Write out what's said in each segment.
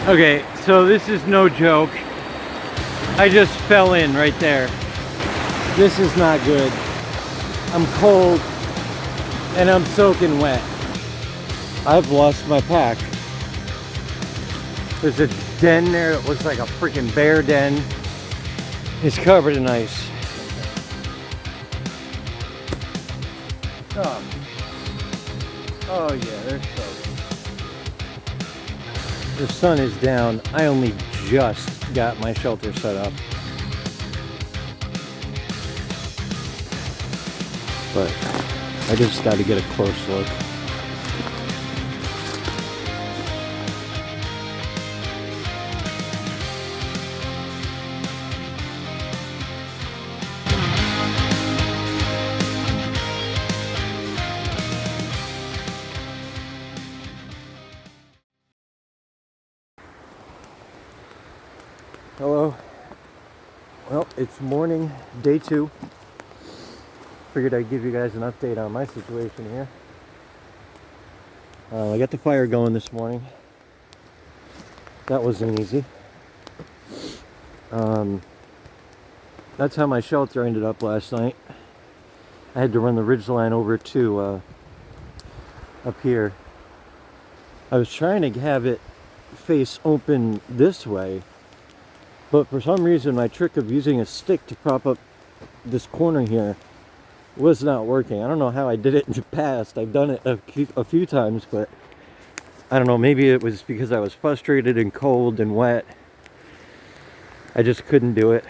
Okay, so this is no joke. I just fell in right there. This is not good. I'm cold and I'm soaking wet. I've lost my pack. There's a den there that looks like a freaking bear den. It's covered in ice. Oh yeah, they're soaked. The sun is down. I only just got my shelter set up. But I just got to get a close look. Hello. Well, it's morning, day 2. Figured I'd give you guys an update on my situation here. I got the fire going this morning. That wasn't easy. That's how my shelter ended up last night. I had to run the ridge line over to up here. I was trying to have it face open this way, but for some reason my trick of using a stick to prop up this corner here was not working. I don't know how I did it in the past. I've done it a few times, but I don't know, maybe it was because I was frustrated and cold and wet. I just couldn't do it.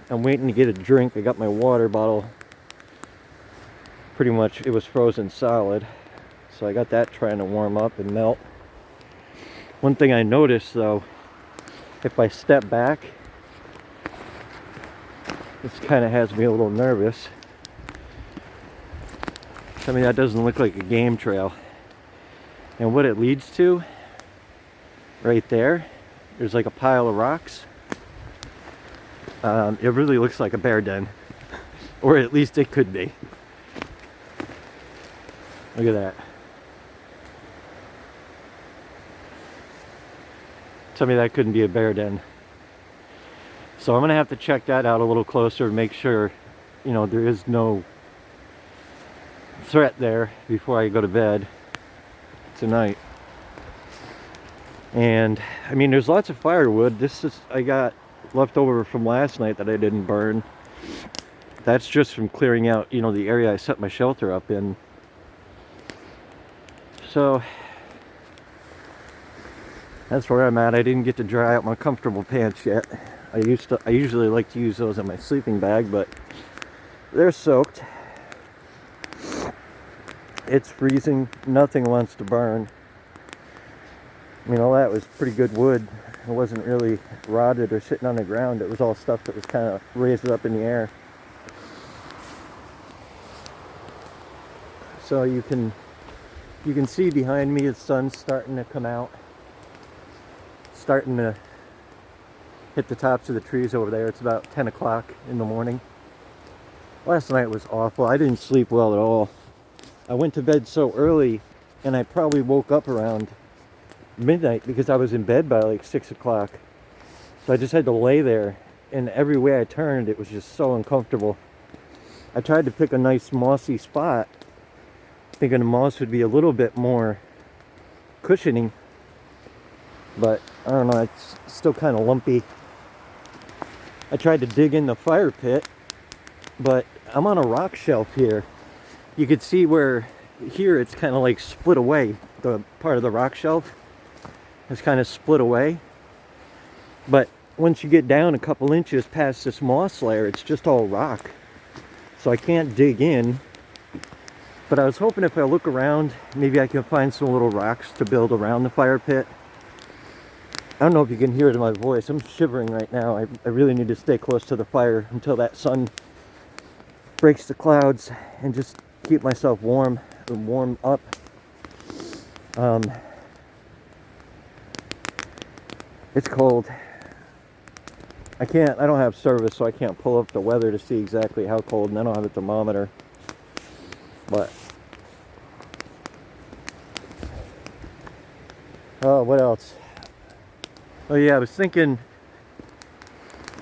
I'm waiting to get a drink. I got my water bottle. Pretty much it was frozen solid. So I got that trying to warm up and melt. One thing I noticed though, if I step back, this kind of has me a little nervous. I mean, that doesn't look like a game trail. And what it leads to, right there, there's like a pile of rocks. It really looks like a bear den. Or at least it could be. Look at that. Tell me that couldn't be a bear den. So I'm gonna have to check that out a little closer and make sure, you know, there is no threat there before I go to bed tonight. And I mean, there's lots of firewood. This is, I got leftover from last night that I didn't burn. That's just from clearing out, you know, the area I set my shelter up in. So that's where I'm at. I didn't get to dry out my comfortable pants yet. I usually like to use those in my sleeping bag, but they're soaked. It's freezing. Nothing wants to burn. I mean, all that was pretty good wood. It wasn't really rotted or sitting on the ground. It was all stuff that was kind of raised up in the air. So you can see behind me the sun's starting to come out. Starting to hit the tops of the trees over there. It's about 10 o'clock in the morning. Last night was awful. I didn't sleep well at all. I went to bed so early and I probably woke up around midnight because I was in bed by like 6 o'clock. So I just had to lay there, and every way I turned it was just so uncomfortable. I tried to pick a nice mossy spot, thinking the moss would be a little bit more cushioning, but I don't know, it's still kind of lumpy. I tried to dig in the fire pit, but I'm on a rock shelf here. You could see where here it's kind of like split away. The part of the rock shelf is kind of split away. But once you get down a couple inches past this moss layer, it's just all rock. So I can't dig in. But I was hoping if I look around, maybe I can find some little rocks to build around the fire pit. I don't know if you can hear it in my voice. I'm shivering right now. I really need to stay close to the fire until that sun breaks the clouds and just keep myself warm and warm up. It's cold. I don't have service, so I can't pull up the weather to see exactly how cold, and I don't have a thermometer. But oh, what else? Oh yeah, I was thinking,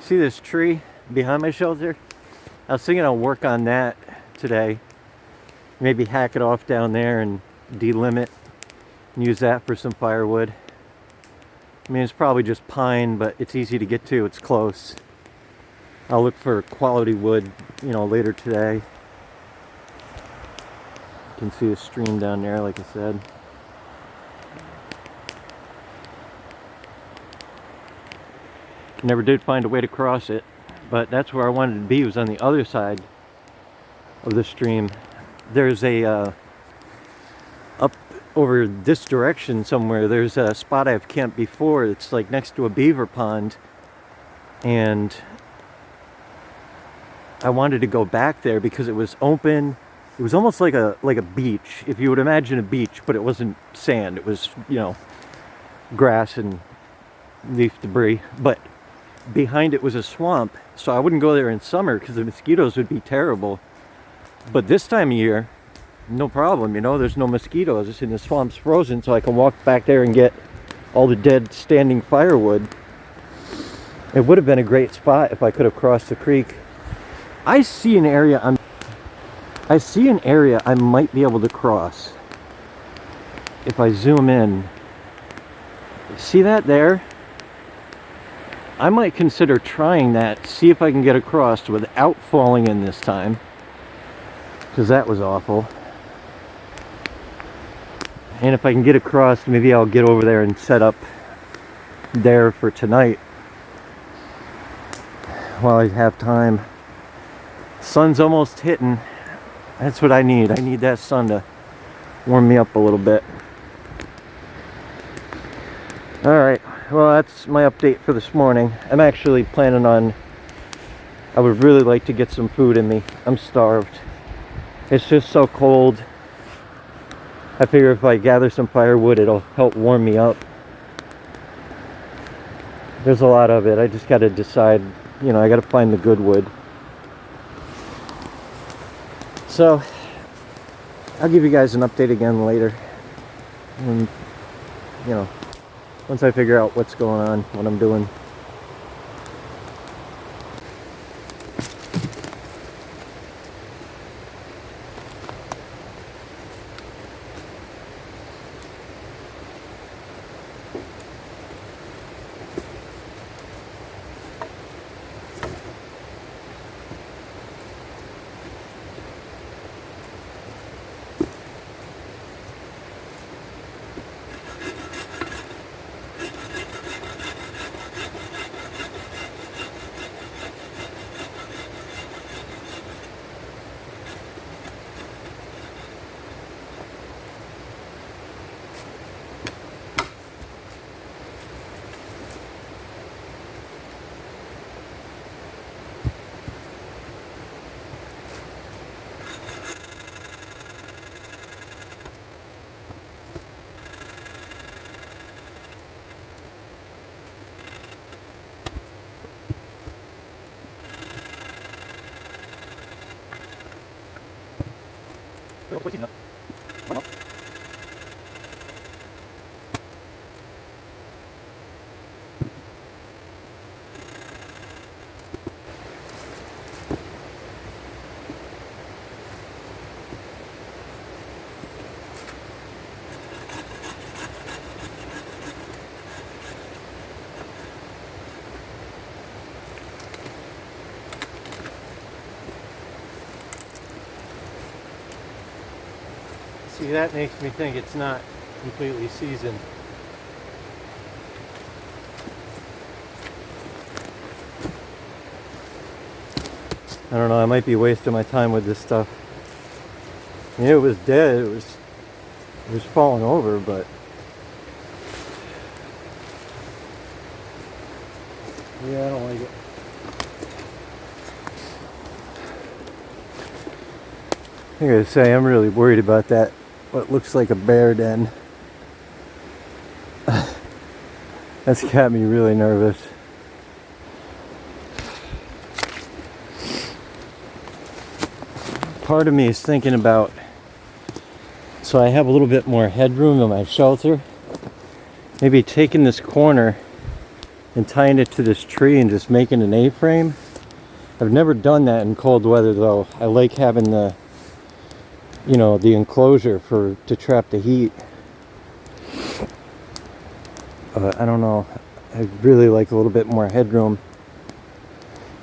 see this tree behind my shelter? I was thinking I'll work on that today. Maybe hack it off down there and delimit and use that for some firewood. I mean, it's probably just pine, but it's easy to get to. It's close. I'll look for quality wood, you know, later today. You can see a stream down there, like I said. Never did find a way to cross it, but that's where I wanted to be, was on the other side of the stream. There's a up over this direction somewhere, there's a spot I've camped before. It's like next to a beaver pond, and I wanted to go back there because it was open. It was almost like a beach, if you would imagine a beach, but it wasn't sand. It was, you know, grass and leaf debris, but behind it was a swamp, so I wouldn't go there in summer because the mosquitoes would be terrible. But this time of year, no problem, you know, there's no mosquitoes, and the swamp's frozen, so I can walk back there and get all the dead standing firewood. It would have been a great spot if I could have crossed the creek. I see an area I might be able to cross if I zoom in. See that there? I might consider trying that, see if I can get across without falling in this time, because that was awful. And if I can get across, maybe I'll get over there and set up there for tonight while I have time. Sun's almost hitting. That's what I need. I need that sun to warm me up a little bit. Alright, well, that's my update for this morning. I'm actually planning on, I would really like to get some food in me. I'm starved. It's just so cold. I figure if I gather some firewood, it'll help warm me up. There's a lot of it. I just got to decide, you know, I got to find the good wood. So, I'll give you guys an update again later. And, you know, once I figure out what's going on, what I'm doing. See, that makes me think it's not completely seasoned. I don't know, I might be wasting my time with this stuff. I mean, it was dead, it was falling over, but yeah, I don't like it. I gotta say, I'm really worried about that, what looks like a bear den. That's got me really nervous. Part of me is thinking about, so I have a little bit more headroom in my shelter, maybe taking this corner and tying it to this tree and just making an A-frame. I've never done that in cold weather though. I like having the, you know, the enclosure to trap the heat. I don't know. I really like a little bit more headroom.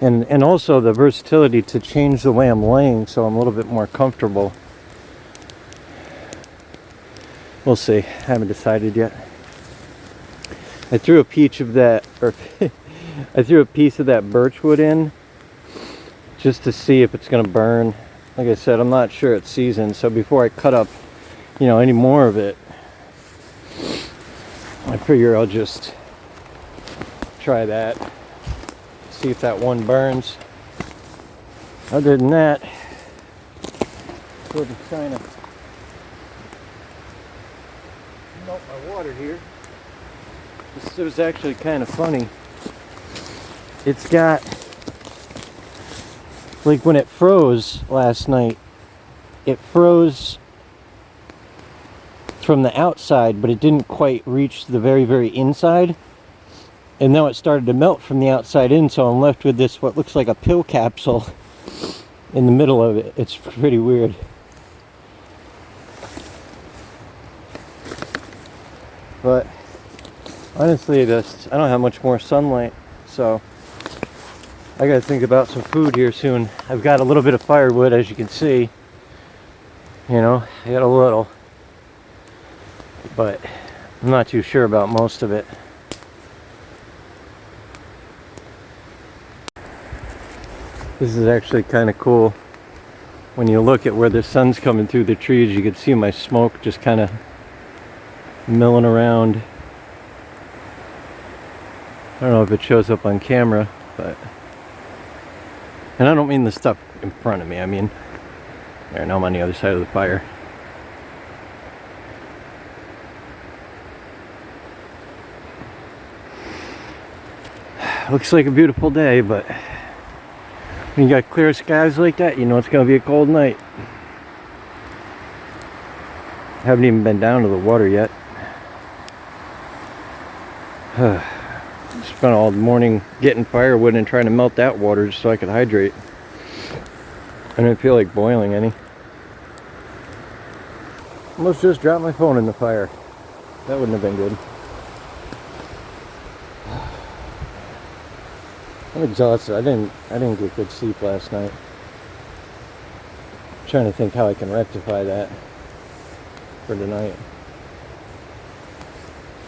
And also the versatility to change the way I'm laying so I'm a little bit more comfortable. We'll see. I haven't decided yet. I threw a piece of that, or I threw a piece of that birch wood in just to see if it's going to burn. Like I said, I'm not sure it's seasoned, so before I cut up, you know, any more of it, I figure I'll just try that. See if that one burns. Other than that, we're just trying to melt my water here. This was actually kind of funny. It's got, like when it froze last night, it froze from the outside, but it didn't quite reach the very, very inside. And now it started to melt from the outside in, so I'm left with this, what looks like a pill capsule in the middle of it. It's pretty weird. But honestly, I don't have much more sunlight, so I gotta think about some food here soon. I've got a little bit of firewood, as you can see. You know, I got a little, but I'm not too sure about most of it. This is actually kind of cool. When you look at where the sun's coming through the trees, you can see my smoke just kind of milling around. I don't know if it shows up on camera, but... And I don't mean the stuff in front of me, I mean... There, now I'm on the other side of the fire. Looks like a beautiful day, but... When you got clear skies like that, you know it's going to be a cold night. Haven't even been down to the water yet. Spent all morning getting firewood and trying to melt that water just so I could hydrate. I didn't feel like boiling any. Almost just dropped my phone in the fire. That wouldn't have been good. I'm exhausted. I didn't get good sleep last night. I'm trying to think how I can rectify that for tonight.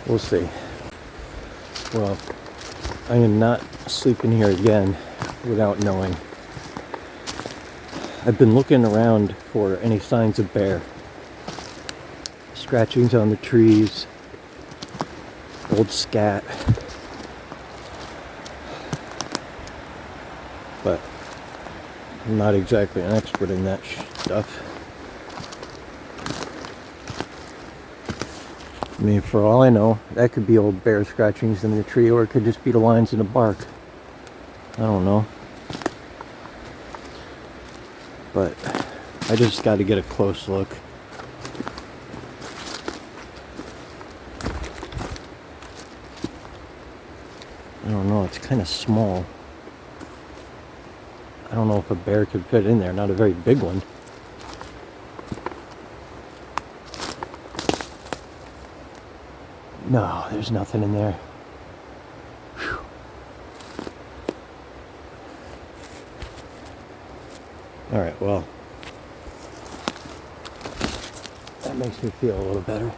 We'll see. Well, I am not sleeping here again without knowing. I've been looking around for any signs of bear. Scratchings on the trees, old scat. But I'm not exactly an expert in that stuff. I mean, for all I know, that could be old bear scratchings in the tree, or it could just be the lines in the bark. I don't know. But I just got to get a close look. I don't know, it's kind of small. I don't know if a bear could fit in there, not a very big one. No, there's nothing in there. Whew. All right, well, that makes me feel a little better.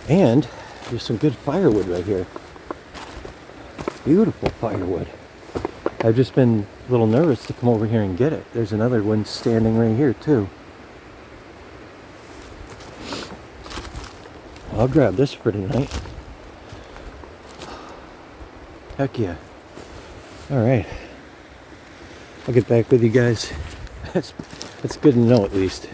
And there's some good firewood right here. Beautiful firewood. I've just been a little nervous to come over here and get it. There's another one standing right here too. I'll grab this for tonight. Heck yeah. Alright. I'll get back with you guys. That's good to know at least.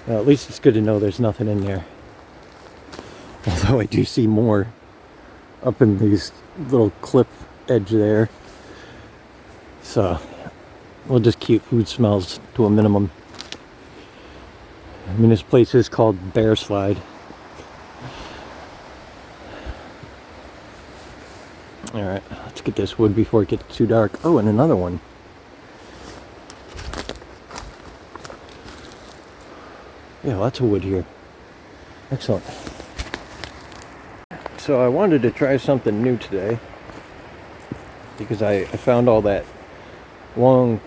Well, at least it's good to know there's nothing in there. Although I do see more up in these little cliff edge there. So We'll just keep food smells to a minimum. I mean, this place is called Bear Slide. Alright, let's get this wood before it gets too dark. Oh, and another one. Yeah, lots of wood here. Excellent. So I wanted to try something new today, because I found all that long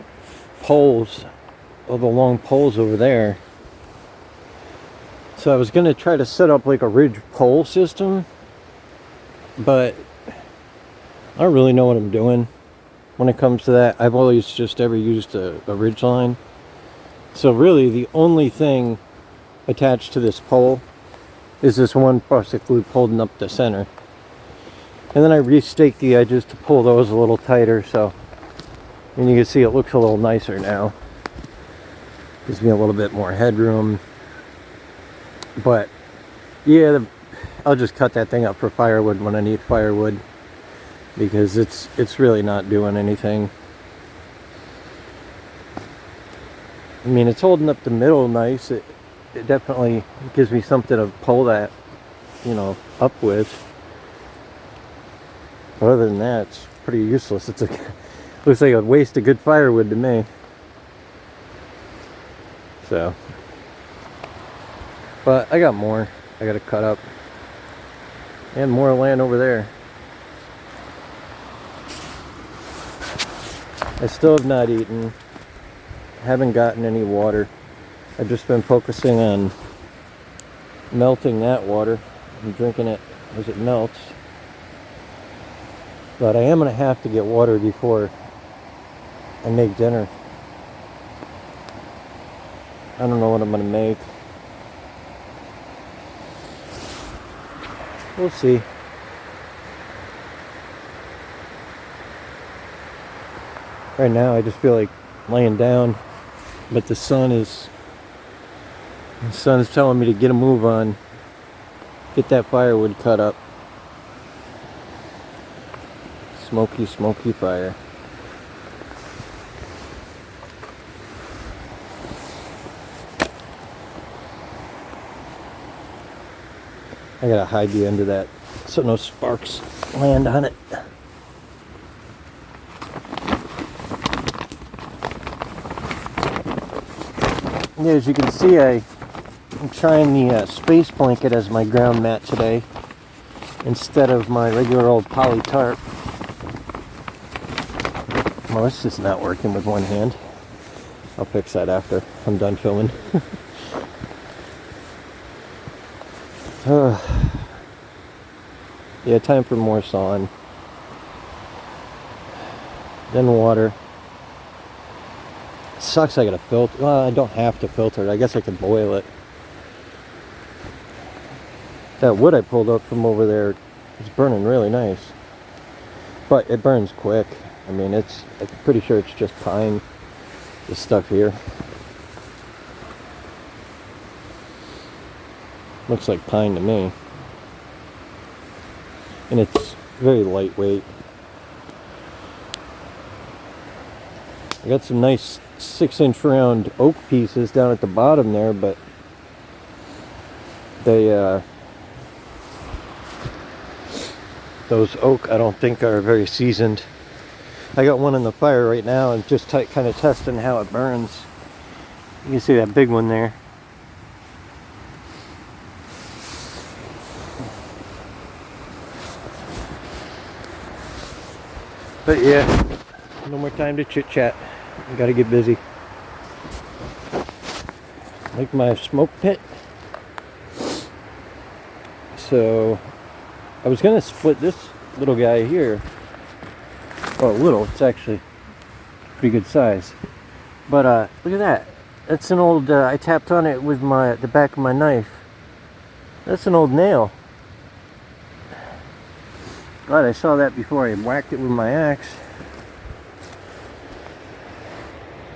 poles, all the long poles over there. So I was going to try to set up like a ridge pole system, but I don't really know what I'm doing when it comes to that. I've always just ever used a ridge line. So really the only thing attached to this pole is this one plastic loop holding up the center. And then I re-staked the edges to pull those a little tighter, so, and you can see it looks a little nicer now. Gives me a little bit more headroom. But yeah, I'll just cut that thing up for firewood when I need firewood, because it's really not doing anything. I mean, it's holding up the middle nice. It definitely gives me something to pull that, you know, up with. But other than that, it's pretty useless. It's looks like a waste of good firewood to me. So, but I got more I gotta cut up, and more land over there. I still have not eaten, haven't gotten any water. I've just been focusing on melting that water and drinking it as it melts. But I am going to have to get water before I make dinner. I don't know what I'm going to make. We'll see. Right now I just feel like laying down, but the sun's telling me to get a move on, get that firewood cut up. Smoky, smoky fire. I gotta hide the end of that so no sparks land on it. Yeah, as you can see, I'm trying the space blanket as my ground mat today instead of my regular old poly tarp. Well, it's just not working with one hand. I'll fix that after I'm done filming. Yeah, time for more sawing. Then water. It sucks I gotta filter. Well, I don't have to filter it. I guess I can boil it. That wood I pulled up from over there is burning really nice. But it burns quick. I mean, I'm pretty sure it's just pine, this stuff here. Looks like pine to me. And it's very lightweight. I got some nice 6-inch round oak pieces down at the bottom there, but those oak I don't think are very seasoned. I got one in the fire right now and just kind of testing how it burns. You can see that big one there. But yeah, no more time to chit chat. I gotta get busy. Like my smoke pit. So I was gonna split this little guy here. Oh, little, it's actually pretty good size. But look at that. That's an old, I tapped on it with the back of my knife. That's an old nail. Glad I saw that before I whacked it with my axe.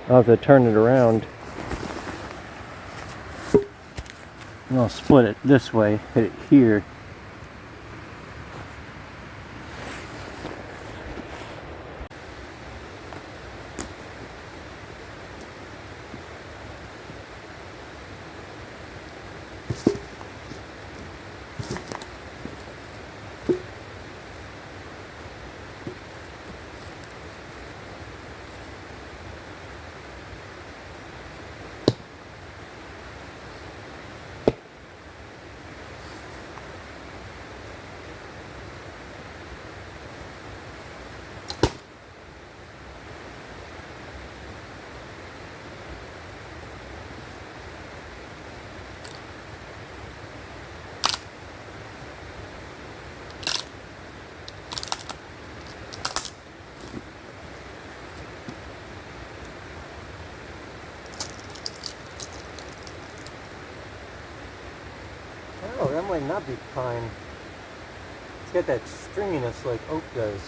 I'll have to turn it around. And I'll split it this way, hit it here. that might not be pine. It's got that stringiness like oak does.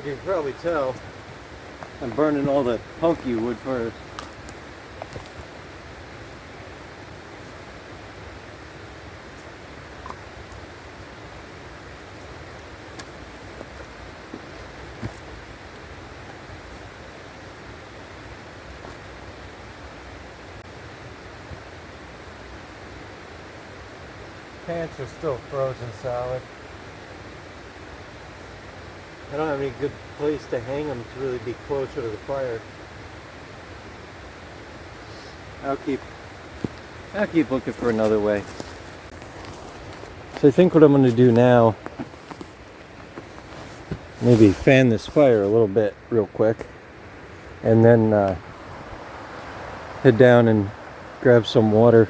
You can probably tell I'm burning all the punky wood first. Pants are still frozen solid. I don't have any good place to hang them to really be closer to the fire. I'll keep looking for another way. So I think what I'm going to do now, maybe fan this fire a little bit real quick, and then head down and grab some water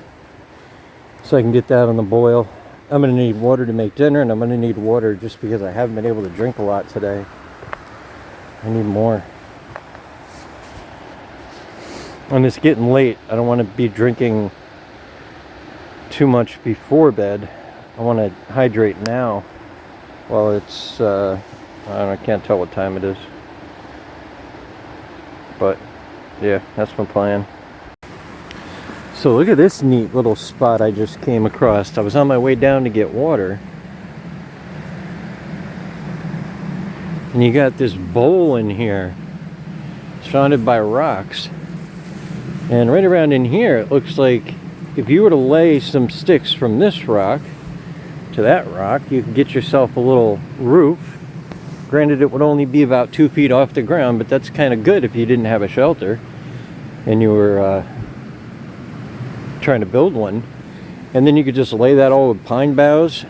so I can get that on the boil. I'm going to need water to make dinner, and I'm going to need water just because I haven't been able to drink a lot today. I need more. And it's getting late. I don't want to be drinking too much before bed. I want to hydrate now while it's, I don't know, I can't tell what time it is. But, yeah, that's my plan. So look at this neat little spot I just came across. I was on my way down to get water. And you got this bowl in here. It's surrounded by rocks. And right around in here, it looks like if you were to lay some sticks from this rock to that rock, you could get yourself a little roof. Granted, it would only be about 2 feet off the ground, but that's kind of good if you didn't have a shelter and you were trying to build one. And then you could just lay that all with pine boughs,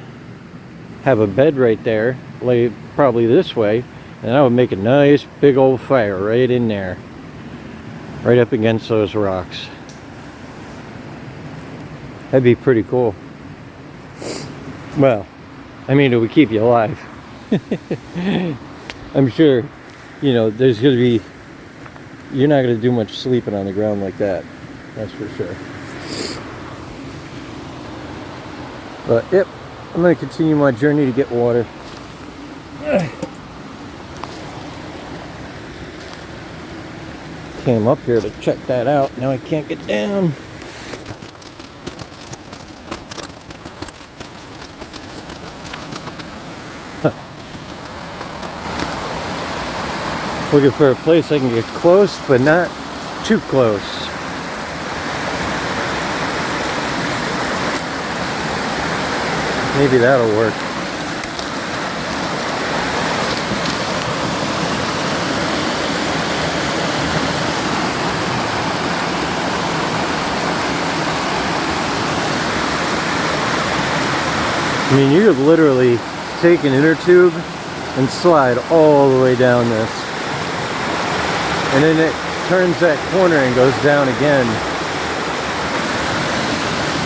have a bed right there, lay it probably this way, and that would make a nice big old fire right in there, right up against those rocks. That'd be pretty cool. Well, I mean, it would keep you alive. I'm sure, you know, there's gonna be, you're not gonna do much sleeping on the ground like that, that's for sure. But yep, I'm going to continue my journey to get water. Came up here to check that out. Now I can't get down. Looking for a place I can get close, but not too close. Maybe that'll work. I mean, you could literally take an inner tube and slide all the way down this. And then it turns that corner and goes down again.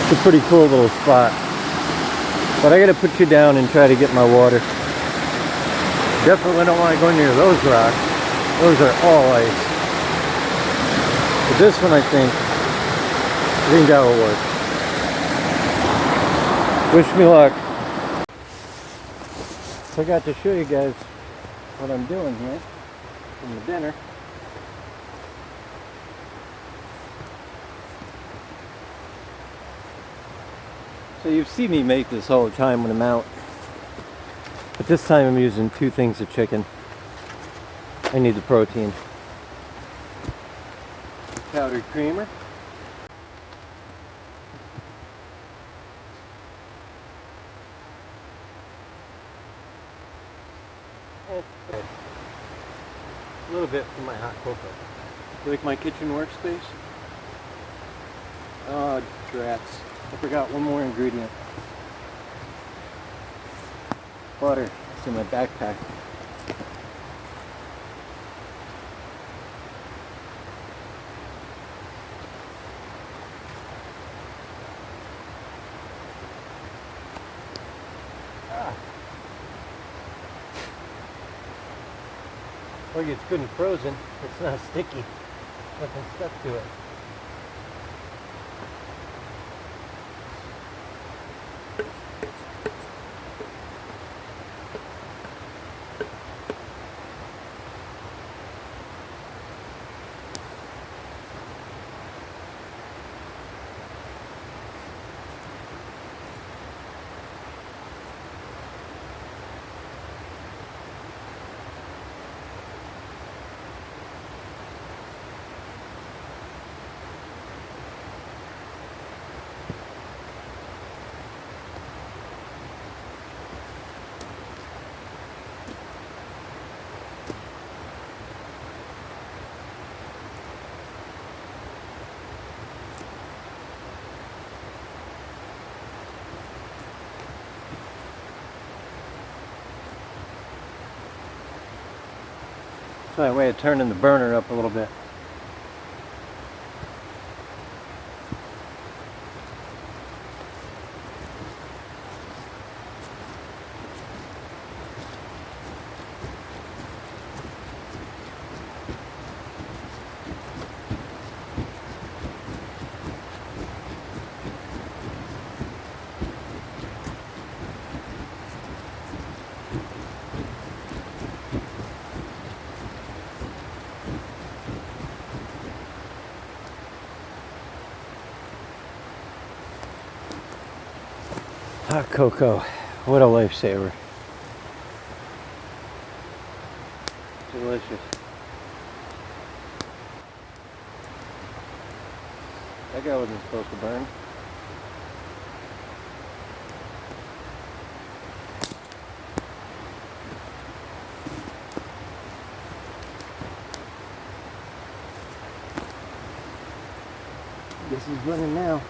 It's a pretty cool little spot. But I gotta put you down and try to get my water. Definitely don't want to go near those rocks. Those are all ice. But this one, I think that will work. Wish me luck. So I got to show you guys what I'm doing here from the dinner. So you've seen me make this all the time when I'm out. But this time I'm using 2 things of chicken. I need the protein. Powdered creamer. A little bit for my hot cocoa. You like my kitchen workspace? Oh, drats. I forgot one more ingredient. Butter. It's in my backpack. Look, it's good and frozen. It's not sticky. Nothing stuck to it. So that way of turning the burner up a little bit. Hot cocoa, what a lifesaver. Delicious. That guy wasn't supposed to burn. This is burning now.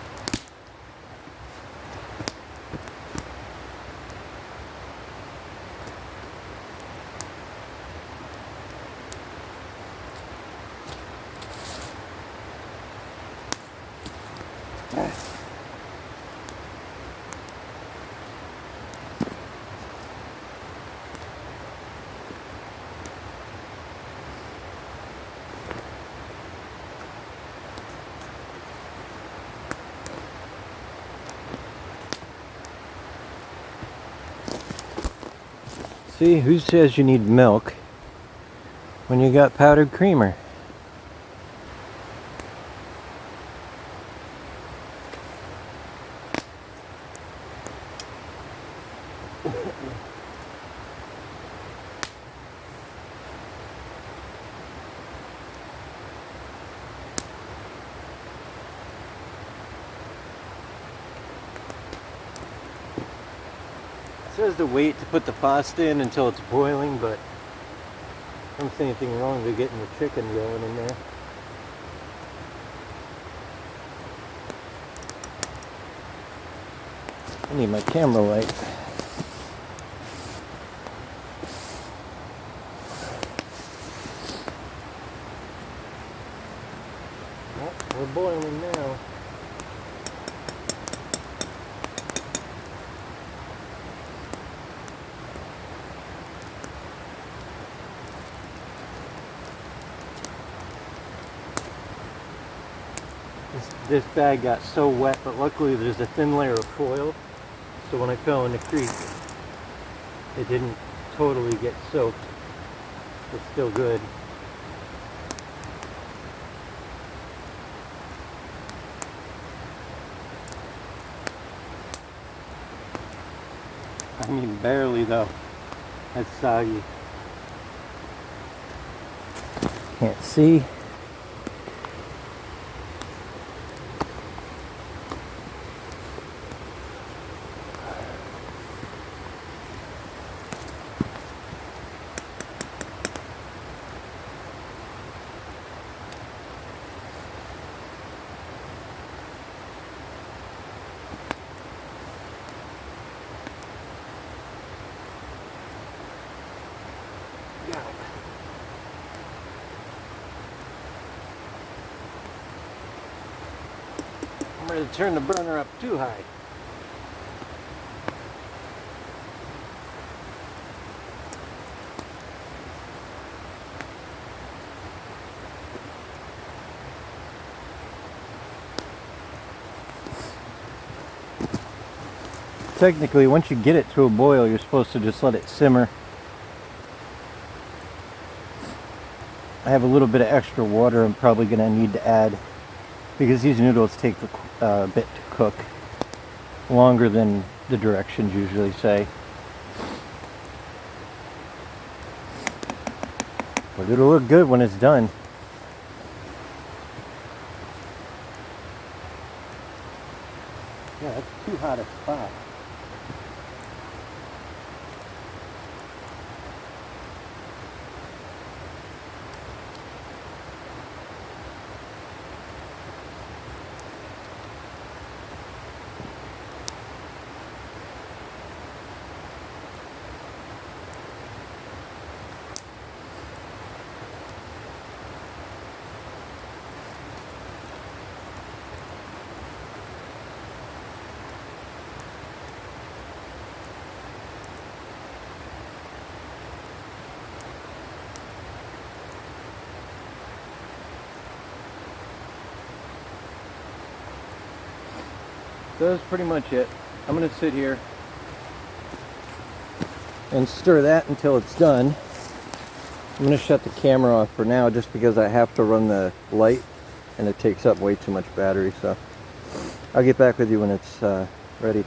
See, who says you need milk when you got powdered creamer? It says to wait to put the pasta in until it's boiling, but I don't see anything wrong with getting the chicken going in there. I need my camera light. Well, we're boiling now. This bag got so wet, but luckily there's a thin layer of foil, so when I fell in the creek, it didn't totally get soaked. It's still good. I mean, barely though. That's soggy. Can't see. go. I'm ready to turn the burner up too high. Technically, once you get it to a boil, you're supposed to just let it simmer. I have a little bit of extra water I'm probably going to need to add because these noodles take a bit to cook, longer than the directions usually say. But it'll look good when it's done. Yeah, that's too hot a spot. So that's pretty much it. I'm going to sit here and stir that until it's done. I'm going to shut the camera off for now just because I have to run the light and it takes up way too much battery. So I'll get back with you when it's ready.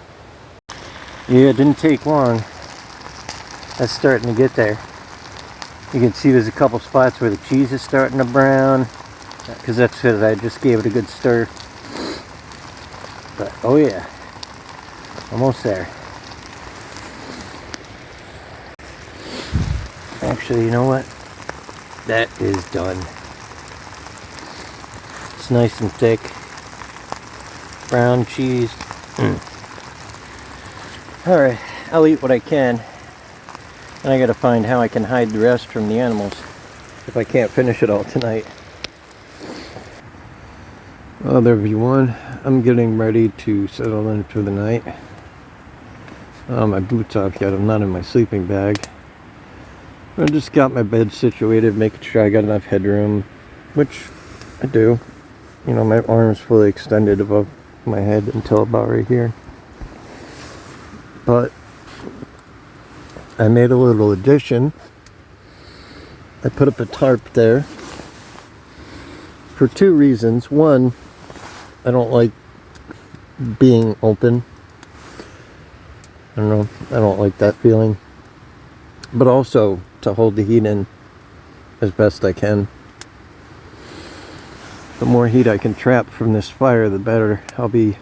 Yeah, it didn't take long. That's starting to get there. You can see there's a couple spots where the cheese is starting to brown because that's because I just gave it a good stir. But oh yeah, almost there. Actually, you know what? That is done. It's nice and thick. Brown cheese. Alright, I'll eat what I can. And I gotta find how I can hide the rest from the animals if I can't finish it all tonight. Well, there everyone. I'm getting ready to settle in for the night. My boots off yet. I'm not in my sleeping bag. I just got my bed situated, making sure I got enough headroom, which I do. You know, my arm's fully extended above my head until about right here. But I made a little addition. I put up a tarp there for two reasons. One, I don't like being open. I don't know, I don't like that feeling. But also to hold the heat in as best I can. The more heat I can trap from this fire, the better I'll be.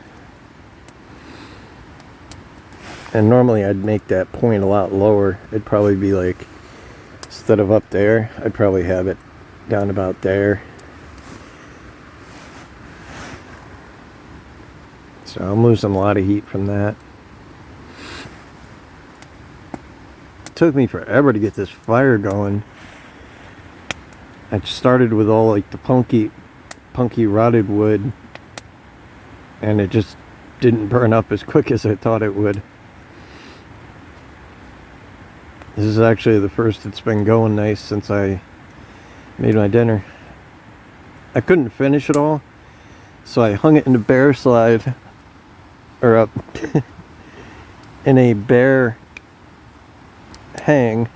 And normally I'd make that point a lot lower. It'd probably be like, instead of up there, I'd probably have it down about there. So I'm losing a lot of heat from that. It took me forever to get this fire going. I started with all like the punky rotted wood, and it just didn't burn up as quick as I thought it would. This is actually the first it's been going nice since I made my dinner. I couldn't finish it all, so I hung it in a bear slide, or up in a bear hang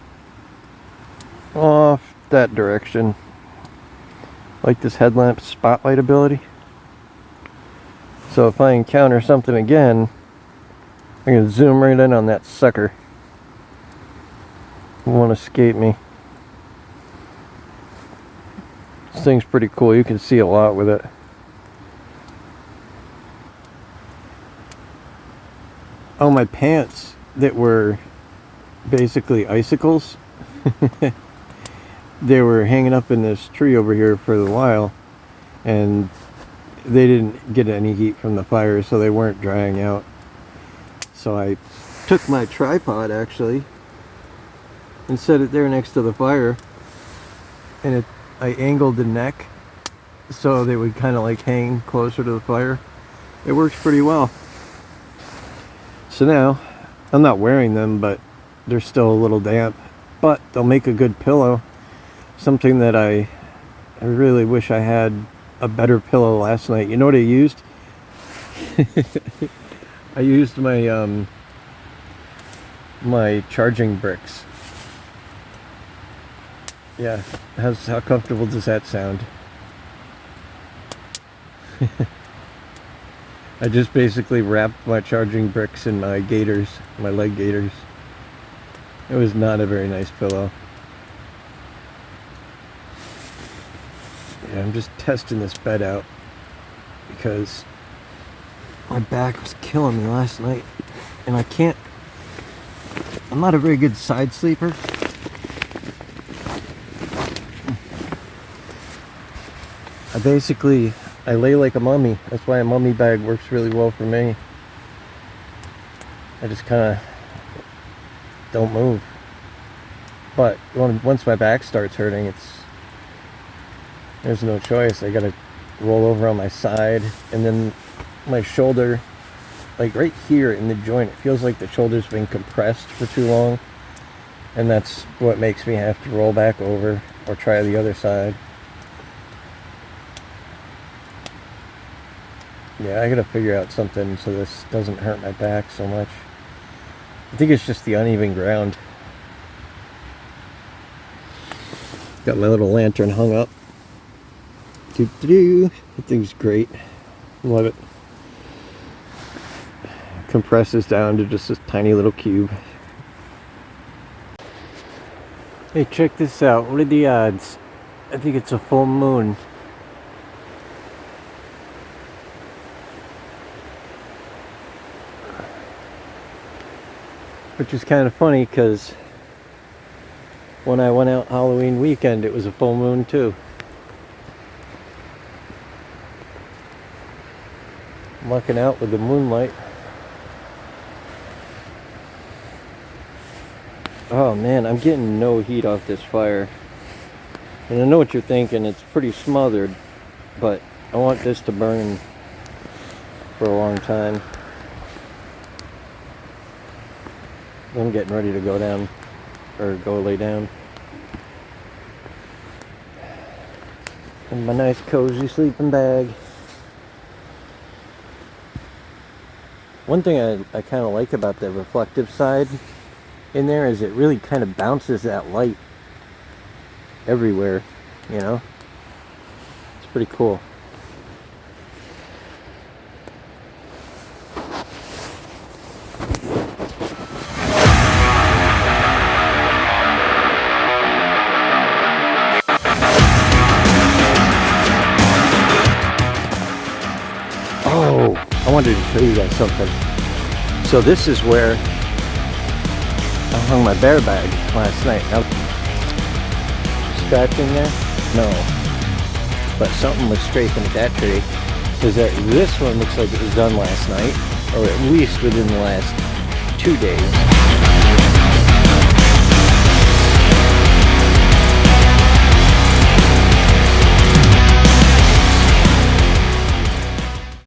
off that direction, like this headlamp spotlight ability. So if I encounter something again, I can zoom right in on that sucker. It won't escape me. This thing's pretty cool. You can see a lot with it. Oh, my pants that were basically icicles. They were hanging up in this tree over here for a while, and they didn't get any heat from the fire, so they weren't drying out. So I took my tripod, actually, and set it there next to the fire, and I angled the neck so they would kind of like hang closer to the fire. It works pretty well. So now I'm not wearing them, but they're still a little damp, but they'll make a good pillow. Something that I really wish I had a better pillow last night. You know what I used? I used my my charging bricks. Yeah, how comfortable does that sound? I just basically wrapped my charging bricks in my gaiters, my leg gaiters. It was not a very nice pillow. Yeah, I'm just testing this bed out because my back was killing me last night, and I'm not a very good side sleeper. I lay like a mummy. That's why a mummy bag works really well for me. I just kind of don't move. But once my back starts hurting, there's no choice. I gotta roll over on my side, and then my shoulder, like right here in the joint, it feels like the shoulder's been compressed for too long, and that's what makes me have to roll back over or try the other side. Yeah, I gotta figure out something so this doesn't hurt my back so much. I think it's just the uneven ground. Got my little lantern hung up. That thing's great. Love it. Compresses down to just this tiny little cube. Hey, check this out. What are the odds? I think it's a full moon. Which is kind of funny because when I went out Halloween weekend, it was a full moon too. I'm lucking out with the moonlight. Oh man, I'm getting no heat off this fire. And I know what you're thinking, it's pretty smothered, but I want this to burn for a long time. I'm getting ready to go down, or go lay down. In my nice cozy sleeping bag. One thing I kind of like about the reflective side in there is it really kind of bounces that light everywhere, you know? It's pretty cool. Oh, I wanted to show you guys something. So this is where I hung my bear bag last night. Now, scratching there? No. But something was scraping at that tree. Because this one looks like it was done last night, or at least within the last 2 days.